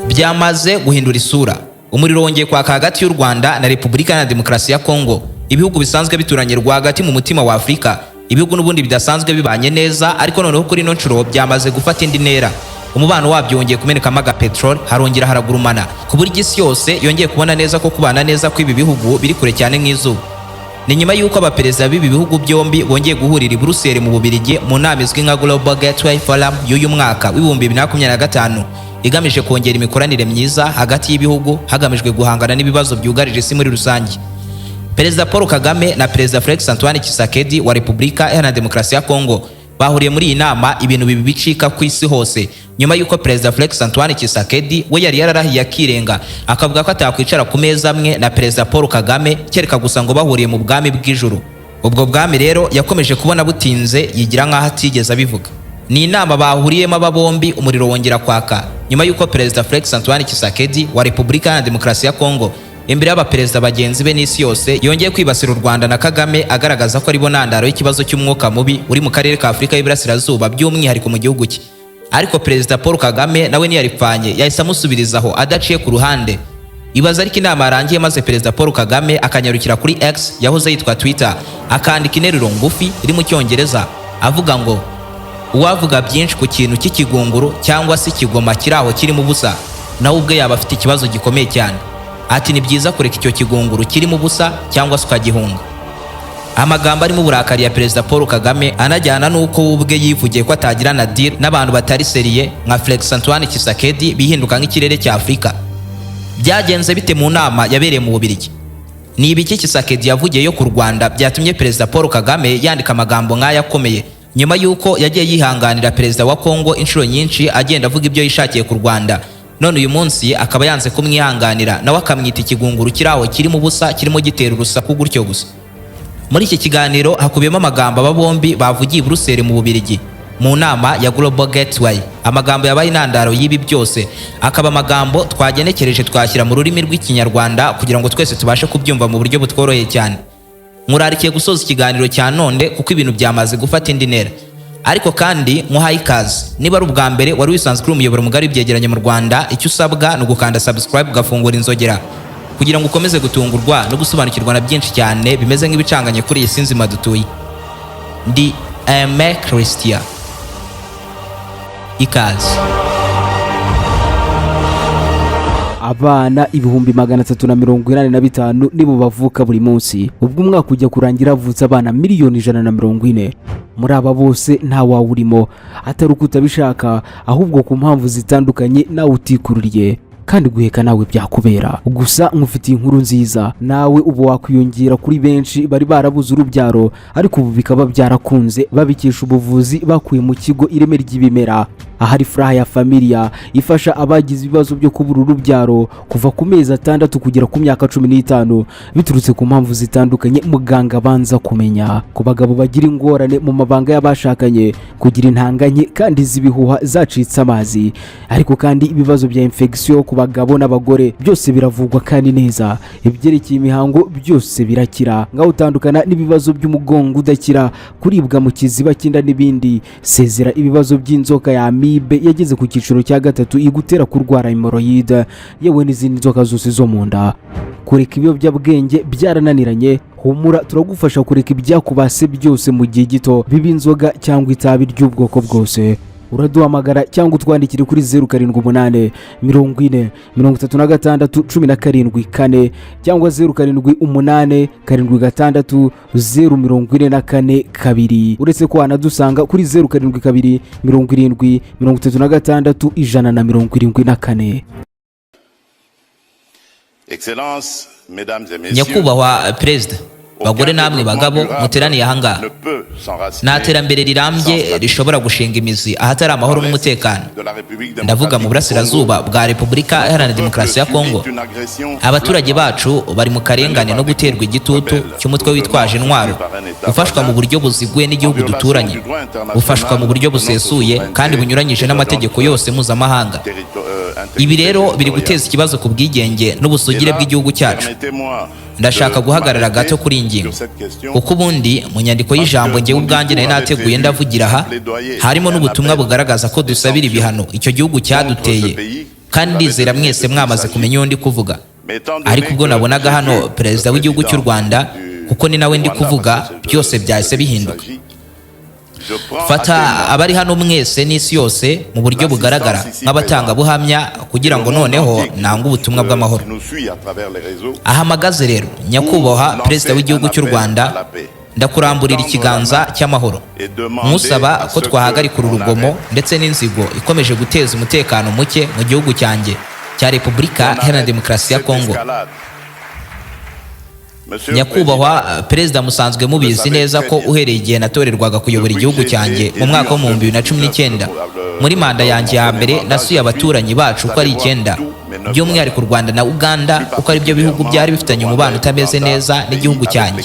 byamaze guhindura isura. Umuriro wongeye kwaka hagati y'u Rwanda na Repubulika Iharanira Demokarasi ya Kongo, ibihugu bisanzwe bituranye rwagati mu mutima wa Afurika, ibihugu n'ubundi bidasanzwe bibanye neza, ariko noneho kuri ino nshuro byamaze gufata indi ntera. Umubano wabyo wongeye kumenekamo agapetrol, harongera haragurumana ku buryo isi yose yongeye kubona neza ko kubana neza kw'ibi bihugu biri kure cyane nk'izuba. Ni nyuma y'uko abaperezida b'ibi bihugu byombi bongeye guhurira i Buruseli mu Bubiligi mu nama izwi nka Global Gateway Forum y'uyu mwaka w'ibihumbi 2025 igamije kongera imikoranire myiza hagati y'ibihugu hagamijwe guhangana n'ibibazo byugarije isi muri rusange. Perezida Paul Kagame na Perezida Felix Antoine Tshisekedi wa Repubulika Iharanira Demokarasi ya Kongo bahuriye muri iyi nama ibintu bibi bicika ku isi hose, nyuma y'uko Perezida Felix Antoine Tshisekedi we yari yararahiye akirenga akavuga ko atakwicara ku meza amwe na Perezida Paul Kagame kereka gusa ngo bahuriye mu bwami bw'ijuru. Ubwo bwami rero yakomeje kubona butinze yigira nk'aho atigeze abivuga. Ni inama bahuriyemo aba bombi, umuriro wongera kwaka nyuma y'uko Perezida Felix Antoine Tshisekedi wa Repubulika Iharanira Demokarasi ya Kongo imbere y'abaperezida bagenzi be n'isi yose yongeye kwibasira u Rwanda na Kagame agaragaza ko ari bo ntandaro y'ikibazo cy'umwuka mubi uri mu karere ka Afurika y'Iburasirazuba by'umwihariko mu gihugu cye. Ariko Perezida Paul Kagame nawe ntiyaripfanye, yahise amusubirizaho adaciye ku ruhande. Ibaza ariko inama yarangiye maze Perezida Paul Kagame akanyarukira kuri X yahoze yitwa Twitter akandika interuro ngufi iri mu Cyongereza avuga ngo uwavuga byinshi ku kintu cy'ikigunguru cyangwa se ikigoma kiri aho kirimo ubusa nawe ubwe yaba afite ikibazo gikomeye cyane. Ati ni byiza kureka icyo kigunguru kirimo ubusa cyangwa se ukagihunga. Amagambo arimo uburakari ya Perezida Paul Kagame anajyana n'uko ubwe yivugiye ko atagirana deal n'abantu batari seriye nka Felix Antoine Tshisekedi bihinduka nk'ikirere cya Afurika. Byagenze bite mu nama yabereye mu Bubiligi? Ni ibiki Tshisekedi yavugiye yo ku Rwanda byatumye Perezida Paul Kagame yandika amagambo nk'aya akomeye, nyuma y'uko yagiye yihanganira Perezida wa Kongo inshuro nyinshi agenda avuga ibyo yishakiye ku Rwanda, none uyu munsi akaba yanze kumwihanganira nawe akamwita ikigunguru kiri aho kirimo ubusa kirimo gitera urusaku gutyo gusa. Muri iki kiganiro hakubiyemo amagambo aba bombi bavugiye i Buruseli mu Bubiligi mu nama ya Global Gateway. Amagambo yabaye intandaro y'ibi byose akaba amagambo twagenekereje twashyira mu rurimi rw'Ikinyarwanda kugira ngo twese tubashe kubyumva mu buryo butworoheye cyane. Nkurarikiye gusoza ikiganiro cya none kuko ibintu byamaze gufata indi ntera. Ariko kandi muhaye ikaze, niba ari ubwa mbere wari wisanzwe uri umuyoboro mugari w'ibyegeranyo mu Rwanda, icyo usabwa ni ugukanda subscribe ugafungura inzogera kugira ngo ukomeze gutungurwa no gusobanukirwa na byinshi cyane bimeze nk'ibicanganye kuri iyi si nzima dutuye. Ndi Aime Christian. Ikaze. Abana ibihumbi 385 nibo bavuka buri munsi, ubwo umwaka ujya kurangira havutse abana miliyoni 140. Muri aba bose nta wawe urimo, atari uko utabishaka ahubwo ku mpamvu zitandukanye nawe utikururiye kandi guheka nawe byakubera. Gusa nkufitiye inkuru nziza, nawe ubu wakwiyongera kuri benshi bari barabuze urubyaro ariko ubu bikaba byarakunze babikisha ubuvuzi bakuye mu kigo Ireme ry'Ibimera ahari Furaha ya Familia ifasha abagize ibibazo byo kubura urubyaro kuva ku mezi 6 kugera ku myaka 15 biturutse ku mpamvu zitandukanye muganga banza kumenya. Ku bagabo bagira ingorane mu mabanga y'abashakanye, kugira intanganye kandi zibihuha zacitse amazi, ariko kandi ibibazo bya infection ku bagabo n'abagore byose biravugwa kandi neza. Ibyerekeye imihango byose birakira, ngaho utandukana n'ibibazo by'umugongo udakira, kuribwa mu kiziba cy'inda n'ibindi. Sezera ibibazo by'inzoka ya amibe yageze ku cyiciro cya 3 igutera kurwara hemorrhoid yewe n'izindi nzoka zose zo mu nda. Kureka ibiyobyabwenge byarananiranye, humura turagufasha kureka ibyakubase byose mu gihe gito, biba inzoga cyangwa itabi ry'ubwoko bwose. Uraduhamagara cyangwa utwandikire kuri 078 40 36 17 cyangwa 078 76 044 2. Uretse ko wanadusanga kuri 072 70 36 174. Excellence, mesdames et messieurs, Nyakubahwa Perezida, bagore namwe bagabo muteraniye ahangaha, nta terambere rirambye rishobora gushinga imizi ahatari amahoro n'umutekano. Ndavuga mu burasirazuba bwa Repubulika Iharanira Demokarasi ya Kongo. Abaturage bacu bari mu karengane no guterwa igitutu cy'umutwe witwaje intwaro, ufashwa mu buryo buziguye n'igihugu duturanye, ufashwa mu buryo busesuye kandi bunyuranyije n'amategeko yose mpuzamahanga. Ibi rero biri guteza ikibazo ku bwigenge n'ubusugire bw'igihugu cyacu. Ndashaka guhagarara gato kuri ingingo kuko ubundi mu nyandiko y'ijambo ngewe ubwanjye nari nateguye ndavugira aha harimo n'ubutumwa bugaragaza ko dusabira ibihano icyo gihugu cyaduteye kandi ndizera mwese mwamaze kumenya uwo ndi kuvuga. Ariko ubwo nabonaga hano perezida w'igihugu cy'u Rwanda, kuko ni nawe ndi kuvuga, byose byahise bihinduka. Fata abari hano mwese n'isi yose mu buryo bugaragara nk'abatangabuhamya kugira ngo noneho nange ubutumwa bw'amahoro. Ahamagaze rero nyakubahwa perezida w'igihugu cy'u Rwanda, ndakuramburira ikiganza cy'amahoro, musaba ko twahagarika uru rugomo ndetse n'inzigo ikomeje guteza umutekano muke mu gihugu cyanjye cya Repubulika Iharanira Demokarasi ya Kongo. Nyakubahwa perezida, musanzwe mubizi neza ko uhereye igihe natorerwaga kuyobora igihugu cyanjye mu mwaka wa 2019 muri manda yanjye ya mbere nasuye abaturanyi bacu uko ari 9, by'umwihariko u Rwanda na Uganda kuko ari byo bihugu byari bifitanye umubano utameze neza n'igihugu cyanjye.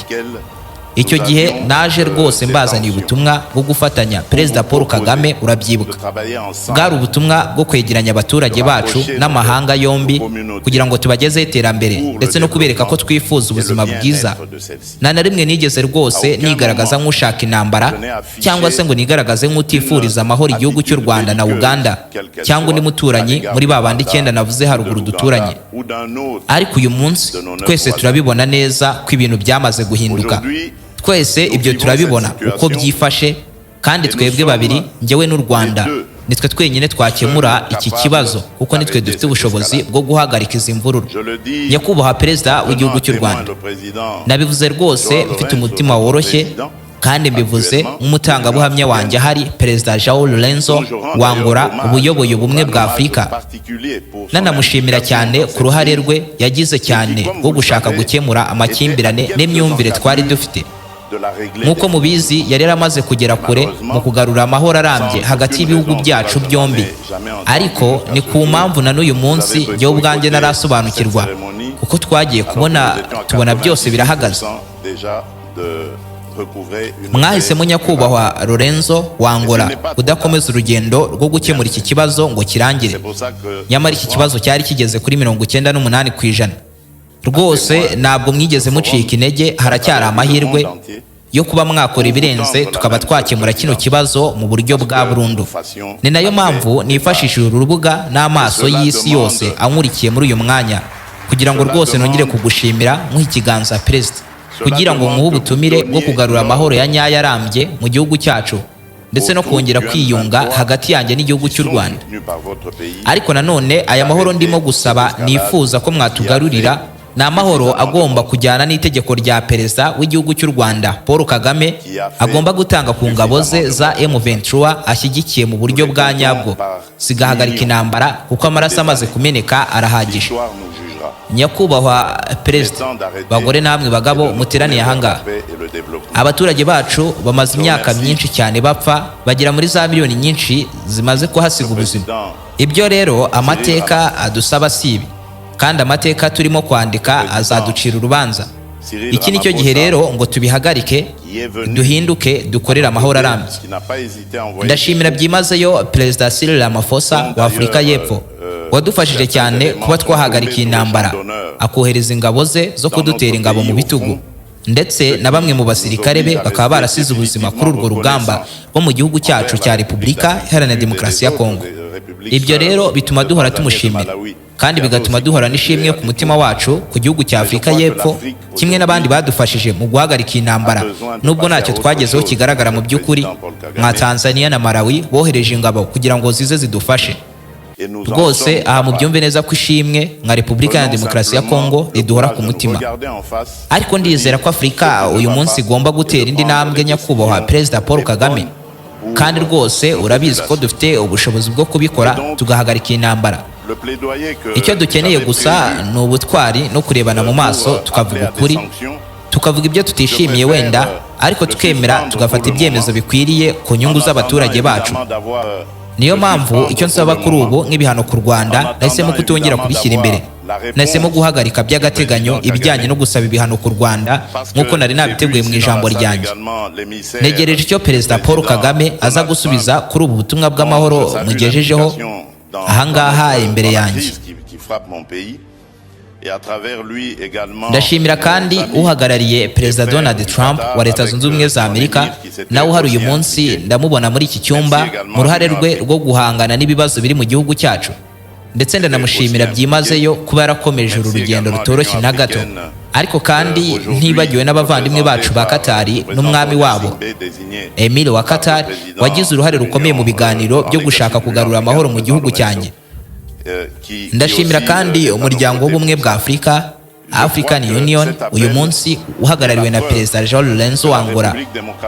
Icyo gihe naje rwose mbazaniye ubutumwa bwo gufatanya Perezida Paul Kagame, urabyibuka. Bwari ubutumwa bwo kwegeranya abaturage bacu n'amahanga yombi kugira ngo tubagezeho iterambere ndetse no kubereka ko twifuza ubuzima bwiza. Nta na rimwe nigeze rwose nigaragaza nk'ushaka intambara cyangwa se ngo nigaragaze nk'utifuriza amahoro igihugu cy'u Rwanda na Uganda cyangwa undi muturanyi muri babandi 9 navuze haruguru duturanye. Ariko uyu munsi twese turabibona neza ko ibintu byamaze guhinduka. Twese ibyo turabibona uko byifashe, kandi twebwe babiri, njyewe n'u Rwanda, nitwe twenyine twakemura iki kibazo kuko nitwe dufite ubushobozi bwo guhagarika izi mvururu. Nyakubahwa perezida w'igihugu cy'u Rwanda, nabivuze rwose mfite umutima woroshye, kandi mbivuze nk'umutangabuhamya wanjye ahari Perezida João Lourenço wa Angola, ubuyoboye ubumwe bwa Afurika. Nanamushimira cyane ku ruhare rwe yagize cyane rwo gushaka gukemura amakimbirane n'imyumvire twari dufite. Nk'uko mubizi, yari yaramaze kugera kure mu kugarura amahoro arambye hagati y'ibihugu byacu byombi. Ariko ni ku mpamvu na n'uyu munsi njyewe ubwanjye narasobanukirwa, kuko twagiye tubona byose birahagaze. Mwahisemo nyakubahwa Lourenço wa Angola kudakomeza urugendo rwo gukemura iki kibazo ngo kirangire. Nyamara iki kibazo cyari kigeze kuri 98%. Rwose ntabwo mwigeze mucika intege, haracyari amahirwe yo kuba mwakora ibirenze tukaba twakemura kino kibazo mu buryo bwa burundu. Ni nayo mpamvu nifashishije uru rubuga n'amaso y'isi yose ankurikiye muri uyu mwanya kugira ngo rwose nongere kugushimira nk'ikiganza perezida, kugira ngo muhe ubutumire bwo kugarura amahoro ya nyayo arambye mu gihugu cyacu ndetse no kongera kwiyunga hagati yanjye n'igihugu cy'u Rwanda. Ariko nanone aya mahoro ndimo gusaba nifuza ko mwatugarurira ni amahoro agomba kujyana n'itegeko rya perezida w'igihugu cy'u Rwanda Paul Kagame agomba gutanga ku ngabo ze za M23 ashyigikiye mu buryo bwa nyabwo, sigahagarika intambara kuko amaraso amaze kumeneka arahagije. Nyakubahwa perezida, bagore namwe bagabo muteraniye ahangaha, abaturage bacu bamaze imyaka myinshi cyane bapfa, bagera muri za miliyoni nyinshi zimaze kuhasiga ubuzima. Ibyo rero amateka adusaba sibi, kandi amateka turimo kwandika azaducira urubanza. Iki nicyo gihe rero ngo tubihagarike, duhinduke, dukorera amahoro arambye. Ndashimira byimazeyo Perezida Cyril Ramaphosa wa Afurika y'Epfo wadufashije cyane kuba twahagarikiye intambara, akohereza ingabo ze zo kudutera ingabo mu bitugu, ndetse na bamwe mu basirikare be bakaba barasize ubuzima kuri urwo rugamba rwo mu gihugu cyacu cya Repubulika Iharanira Demokarasi ya Kongo. Ibyo rero bituma duhora tumushimira, kandi bigatuma duhora n'ishimwe ku mutima wacu ku gihugu cya Afurika y'Epfo, kimwe n'abandi badufashije mu guhagarika intambara nubwo ntacyo twagezeho kigaragara mu by'ukuri, nka Tanzania na Malawi bohereje ingabo kugira ngo zize zidufashe. Rwose aha mubyumve neza ko ishimwe nka Repubulika ya Demokarasi ya Kongo riduhora ku mutima. Ariko ndizera ko Afurika uyu munsi igomba gutera indi ntambwe, nyakubahwa Perezida Paul Kagame, kandi rwose urabizi ko dufite ubushobozi bwo kubikora tugahagarika intambara. Icyo dukeneye gusa ni ubutwari no kurebana mu maso tukavuga ukuri, tukavuga ibyo tutishimiye wenda, ariko tukemera tugafata ibyemezo bikwiriye ku nyungu z'abaturage bacu. Niyo mpamvu icyo nsaba kuri ubu nk'ibihano ku Rwanda nahisemo kutongera kubishyira imbere. Nahisemo guhagarika by'agateganyo ibijyanye no gusaba ibihano ku Rwanda nk'uko nari nabiteguye mu ijambo ryanjye. Negereje icyo Perezida Paul Kagame aza gusubiza kuri ubu butumwa bw'amahoro mugejejeho ahangaha imbere yanjye. Ndashimira kandi uhagarariye Perezida Donald Trump wa Leta Zunze Ubumwe za Amerika, nawe uhari uyu munsi ndamubona muri iki cyumba mu ruhare rwe rwo guhangana n'ibibazo biri mu gihugu cyacu. ndetse ndanamushimira byimazeyo kuba yarakomeje uru rugendo rutoroshye na gato. Ariko kandi ntibagiwe n'abavandimwe bacu ba Katari n'umwami wabo Emile wa Qatar wagize uruhare rukomeye mu biganiro byo gushaka kugarura amahoro mu gihugu cyanjye. Ndashimira kandi umuryango w'ubumwe bwa Afurika, African Union, uyu munsi uhagarariwe na Perezida João Lourenço wa Angola,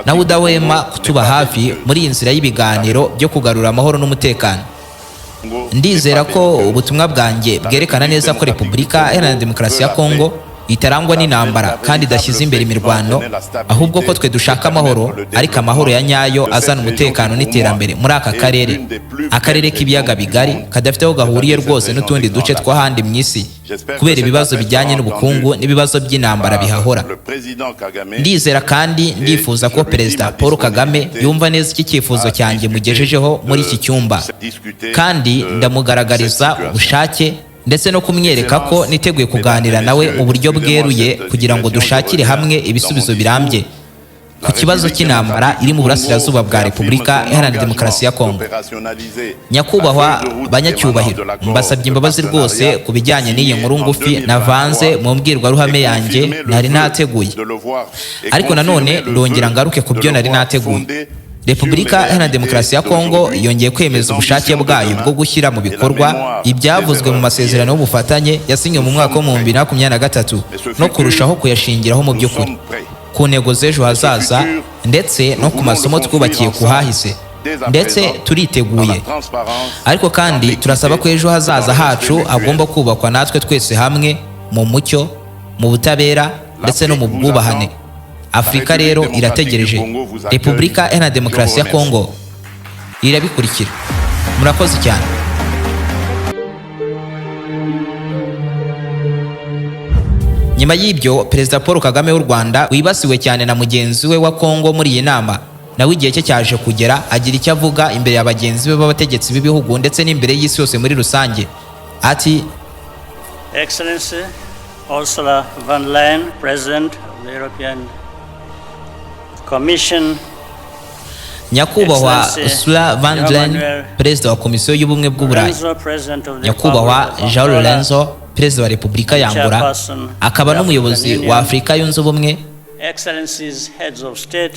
nawe udahwema kutuba hafi muri iyi nzira y'ibiganiro byo kugarura amahoro n'umutekano. Ndizera ko ubutumwa bwanjye bwerekana neza ko Repubulika Iharanira Demokarasi ya Kongo itarangwa n'intambara kandi idashyize imbere imirwano, ahubwo ko twe dushaka amahoro, ariko amahoro ya nyayo azana umutekano n'iterambere muri aka akarere k'ibiyaga bigari kadafite aho gahuriye rwose n'utundi duce tw'ahandi mu isi kubera ibibazo bijyanye n'ubukungu n'ibibazo by'intambara bihahora. Ndizera kandi ndifuza ko Perezida Paul Kagame yumva neza iki cyifuzo cyanjye mugejejeho muri iki cyumba, kandi ndamugaragariza ubushake ndetse no kumwereka ko niteguye kuganira nawe mu buryo bweruye kugira ngo dushakire hamwe ibisubizo birambye ku kibazo cy'intambara iri mu burasirazuba bwa Repubulika Iharanira Demokarasi ya Kongo. Nyakubahwa banyacyubahiro, mbasabye imbabazi rwose ku bijyanye n'iyi nkuru ngufi navanze mu mbwirwaruhame yanjye nari nateguye, ariko nanone ndongera ngaruke ku byo nari nateguye. Repubulika Iharanira Demokarasi ya Kongo yongeye kwemeza ubushake bwayo bwo gushyira mu bikorwa ibyavuzwe mu masezerano y'ubufatanye yasinywe mu mwaka wa 2023 no kurushaho kuyashingiraho mu by'ukuri ku ntego z'ejo hazaza ndetse no ku masomo twubakiye ku hahise, ndetse turiteguye. Ariko kandi turasaba ko ejo hazaza hacu agomba kubakwa natwe twese hamwe mu mucyo, mu butabera ndetse no mu bwubahane. Afurika rero irategereje, Repubulika Iharanira Demokarasi ya Kongo irabikurikira. Murakoze cyane. Nyuma y'ibyo, Perezida Paul Kagame w'u Rwanda wibasiwe cyane na mugenzi we wa Kongo muri iyi nama, nawe igihe cye cyaje kugera agira icyo avuga imbere ya bagenzi be b'abategetsi b'ibihugu ndetse n'imbere y'isi yose muri rusange. Ati: Excellency Ursula von der Leyen, President of the European Commission, Nyakubahwa Ursula von der Leyen, Perezida wa Komisiyo y'Ubumwe bw'Uburayi, Nyakubahwa João Lourenço, Perezida wa Repubulika ya Angola, akaba n'umuyobozi wa Afurika yunze ubumwe,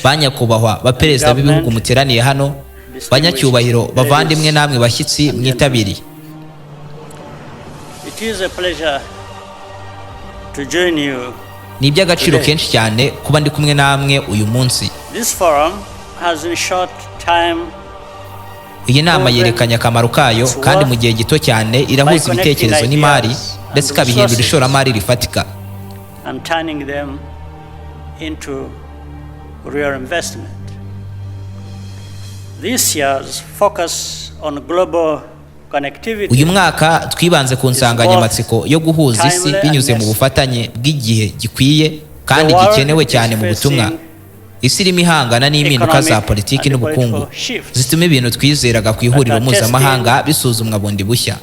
banyakubahwa baperezida b'ibihugu muteraniye hano, banyacyubahiro bavandimwe namwe bashyitsi mwitabiriye. Ni iby'agaciro kenshi cyane kuba ndi kumwe namwe uyu munsi. Iyi nama yerekanye akamaro kayo kandi mu gihe gito cyane irahuza ibitekerezo n'imari ndetse ikabihindura ishoramari rifatika. Uyu mwaka twibanze ku nsanganyamatsiko yo guhuza isi binyuze mu bufatanye bw'igihe gikwiye kandi gikenewe cyane mu butumwa. Isi irimo ihangana n'impinduka za politiki n'ubukungu zituma ibintu twizeraga ku ihuriro mpuzamahanga bisuzumwa bundi bushya.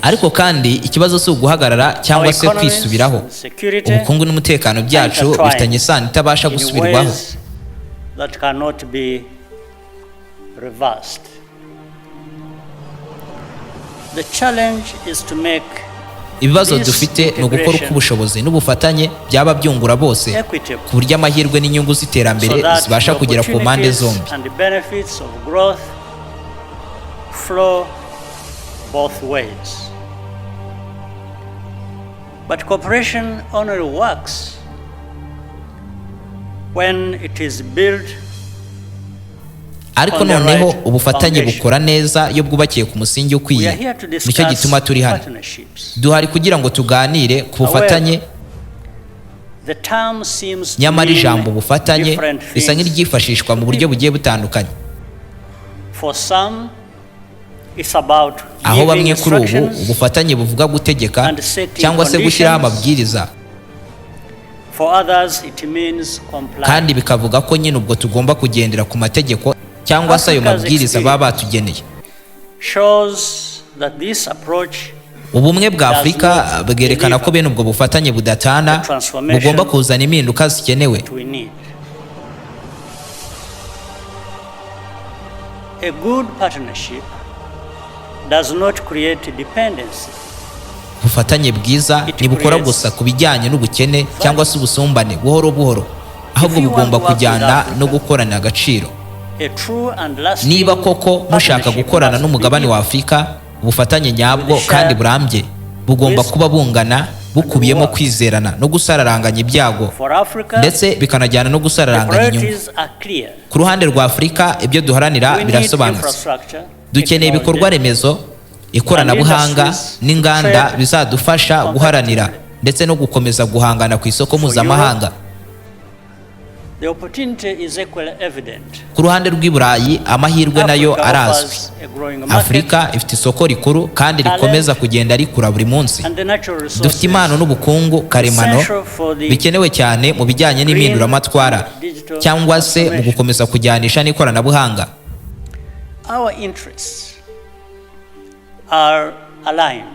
Ariko kandi ikibazo si uguhagarara cyangwa se kwisubiraho. Ubukungu n'umutekano byacu bifitanye isano itabasha gusubirwaho. Ibibazo dufite ni ugukora uko ubushobozi n'ubufatanye byaba byungura bose ku buryo amahirwe n'inyungu z'iterambere zibasha kugera ku mpande zombi. Ariko noneho ubufatanye bukora neza iyo bwubakiye ku musingi ukwiye. Nicyo gituma turi hano. Duhari kugira ngo tuganire ku bufatanye, nyamara ijambo ubufatanye risa nk'iryifashishwa mu buryo bugiye butandukanye. Aho bamwe kuri ubu ubufatanye buvuga gutegeka cyangwa se gushyiraho amabwiriza, kandi bikavuga ko nyine ubwo tugomba kugendera ku mategeko cyangwa se ayo mabwiriza baba batugeneye. ubumwe bwa Afurika bwerekana ko bene ubwo bufatanye budatana bugomba kuzana impinduka zikenewe. we need. A good partnership does not create dependency. Ubufatanye bwiza ntibukora gusa ku bijyanye n'ubukene cyangwa se ubusumbane buhoro buhoro, ahubwo bugomba kujyana no gukorana agaciro. A true and lasting Niba koko mushaka partnership gukorana must n'umugabane begin wa Afurika, ubufatanye nyabwo kandi burambye bugomba kuba bungana, bukubiyemo kwizerana no gusararanganya ibyago, for Africa. ndetse bikanajyana no The gusararanganya inyungu. priorities are clear. Ku ruhande rwa Afurika ibyo duharanira We need birasobanutse. infrastructure, Dukeneye ibikorwa technology, remezo, ikoranabuhanga n'inganda bizadufasha guharanira ndetse no gukomeza guhangana ku isoko mpuzamahanga. The opportunity is equally evident. Ku ruhande rw'i Burayi amahirwe nayo Africa arazwi. offers a growing market, Afurika ifite isoko rikuru kandi rikomeza kugenda rikura buri munsi. and the natural resources Dufite impano n'ubukungu karemano essential for the bikenewe cyane mu bijyanye n'impinduramatwara digital cyangwa se mu transformation. gukomeza kujyanisha n'ikoranabuhanga. Our interests are aligned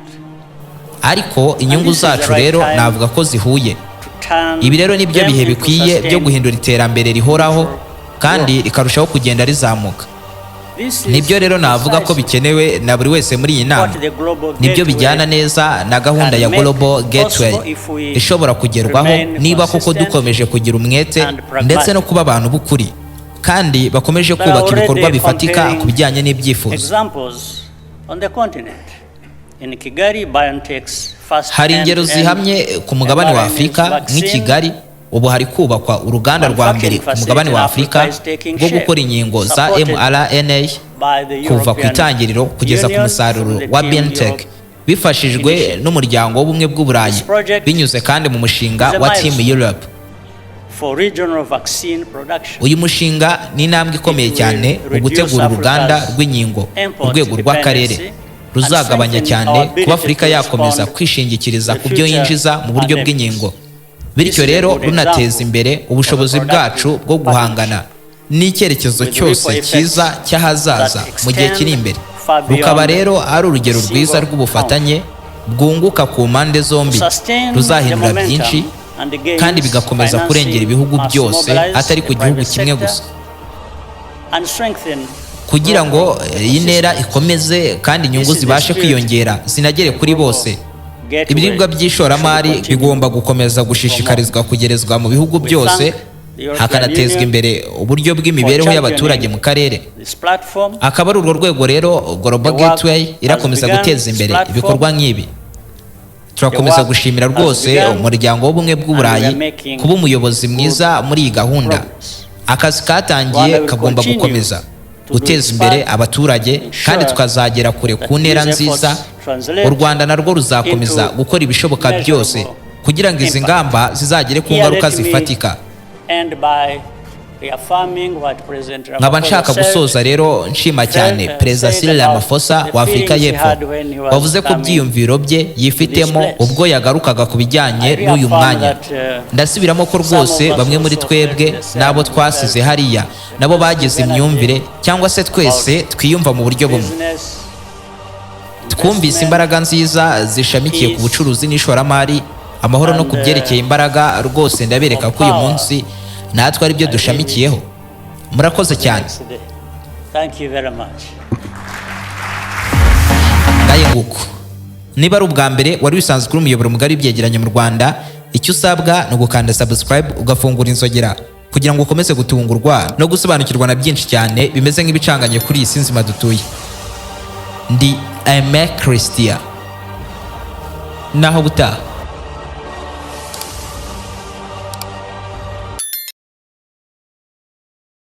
Ariko inyungu zacu rero navuga ko zihuye. to turn Ibi rero nibyo them bihe into bikwiye byo sustained guhindura iterambere rihoraho kandi rikarushaho kugenda rizamuka. This is Nibyo rero navuga ko precisely bikenewe na buri wese muri iyi nama. what the Global Nibyo Gateway bijyana neza na gahunda ya can make Global Gateway possible if we ishobora kugerwaho remain niba koko consistent dukomeje kugira umwete and pragmatic. ndetse no kuba abantu b'ukuri kandi bakomeje There are kubaka ibikorwa already bifatika compelling ku bijyanye n'ibyifuzo. examples on the continent. In Kigali, BioNTech's first Hari ingero zihamye ku mugabane wa Afurika nk'i Kigali. Ubu hari kubakwa uruganda rwa mbere ku mugabane wa Afurika rwo gukora inkingo za mRNA kuva ku itangiriro kugeza ku musaruro wa BioNTech, bifashijwe n'umuryango w'ubumwe bw'Uburayi binyuze kandi mu mushinga wa Team Europe. for regional vaccine production. Uyu mushinga ni intambwe ikomeye cyane mu gutegura uruganda rw'inkingo ku rwego rw'akarere ruzagabanya cyane kuba Afurika yakomeza kwishingikiriza ku byo yinjiza mu buryo bw'inkingo, bityo rero runateza imbere ubushobozi bwacu bwo guhangana n'icyerekezo cyose cyiza cy'ahazaza mu gihe kiri imbere. Rukaba rero ari urugero rwiza rw'ubufatanye bwunguka ku mpande zombi, ruzahindura byinshi kandi bigakomeza kurengera ibihugu byose atari ku gihugu kimwe gusa. Kugira ngo iyi ntera ikomeze kandi inyungu zibashe kwiyongera zinagere kuri bose, ibiribwa by'ishoramari bigomba gukomeza gushishikarizwa kugerezwa mu bihugu byose, hakanatezwa imbere uburyo bw'imibereho y'abaturage mu karere. Akaba ari urwo rwego rero Global Gateway irakomeza guteza imbere ibikorwa nk'ibi. Turakomeza gushimira rwose umuryango w'ubumwe bw'Uburayi kuba umuyobozi mwiza muri iyi gahunda. Akazi katangiye kagomba gukomeza guteza imbere abaturage kandi tukazagera kure ku ntera nziza. U Rwanda narwo ruzakomeza gukora ibishoboka byose kugira ngo izi ngamba zizagere ku ngaruka zifatika. Nkaba nshaka gusoza rero nshima cyane Perezida Cyril Ramaphosa wa Afurika y'Epfo wavuze ko byiyumviro bye yifitemo ubwo yagarukaga ku bijyanye n'uyu mwanya. Ndasubiramo ko rwose bamwe muri twebwe n'abo twasize hariya nabo bagize imyumvire cyangwa se twese twiyumva mu buryo bumwe. Twumvise imbaraga nziza zishamikiye ku bucuruzi n'ishoramari, amahoro no kubyerekeye imbaraga. Rwose ndabereka ko uyu munsi natwe ari byo dushamikiyeho. Murakoze cyane. Ngaye nguko. Niba ari ubwa mbere wari wisanzwe kuri umuyoboro mugari w'ibyegeranyo mu Rwanda, icyo usabwa ni ugukanda subscribe ugafungura inzogera kugira ngo ukomeze gutungurwa no gusobanukirwa na byinshi cyane bimeze nk'ibicanganye kuri iyi si nzima dutuye. Ndi Aime Christian. Naho gutaha.